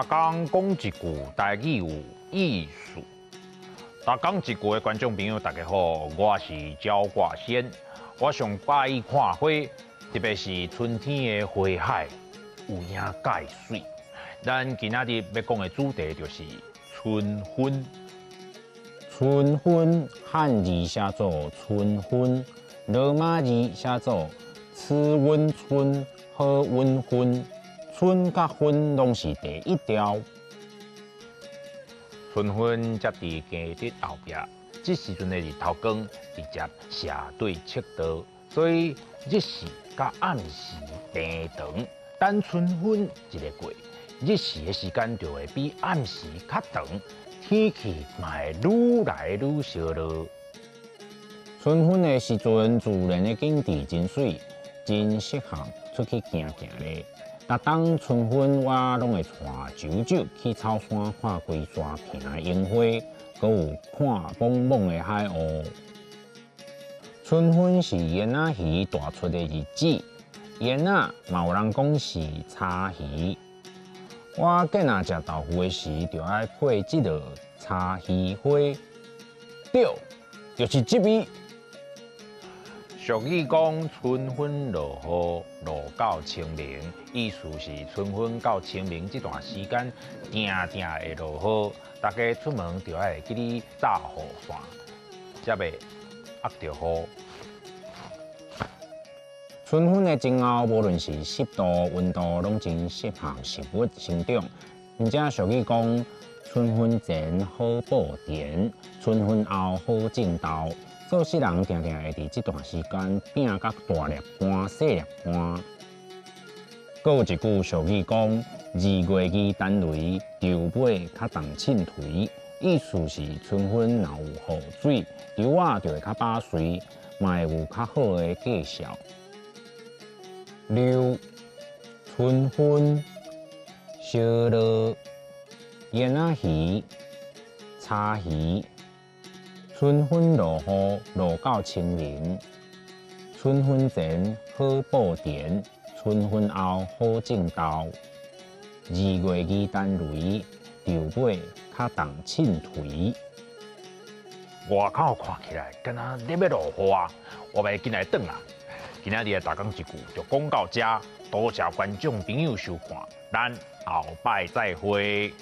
讲讲一句台语有意思。大讲一句的观众朋友，大家好，我是焦挂先。我上摆看花，特别是春天的花海，有影介水。咱今仔日要讲的主题就是春分。春分汉字写作春分，罗马字写作此温春、好温分。春甲分拢是第一条。春分才伫家日后壁，这时阵的日头光直接斜对赤道，所以日时甲暗时平长。等春分一个过，日时的时间就会比暗时较长，天气嘛会愈来愈烧热。春分的时阵，自然的景致真水，真适合出去行行咧。逐当春分，我拢会带舅舅去草山看规山片的樱花，阁有看茫茫的海鸥。春分是烟仔鱼大出的日子，烟仔嘛有人讲是叉鱼。我计若食豆腐的时，就爱配这个叉鱼花，对，就是这味。俗语讲春分落雨，落到清明，意思是春分到清明这段时间，定定会落雨，大家出门就要会记得打雨伞，才袂压着雨。春分的前后，无论是湿度、温度，拢真适合植物生长。而且俗语讲，春分前好报田，春分后好种豆。做事人定定会伫这段时间拼甲大粒汗、细粒汗。阁有一句俗语讲：二月二单雷，稻尾较重凊颓。意思是春分若有雨水，稻仔就会较把水，嘛会有较好的绩效。六春分，烧热，烟仔鱼、叉鱼。春分落雨，落到清明。春分前好报田，春分后好种豆。二月二单雷，稻尾较重凊颓。外口看起来敢若咧要落雨啊！我要进来转啊！今仔日的大讲一句就讲到这，多谢观众朋友收看，咱后摆再会。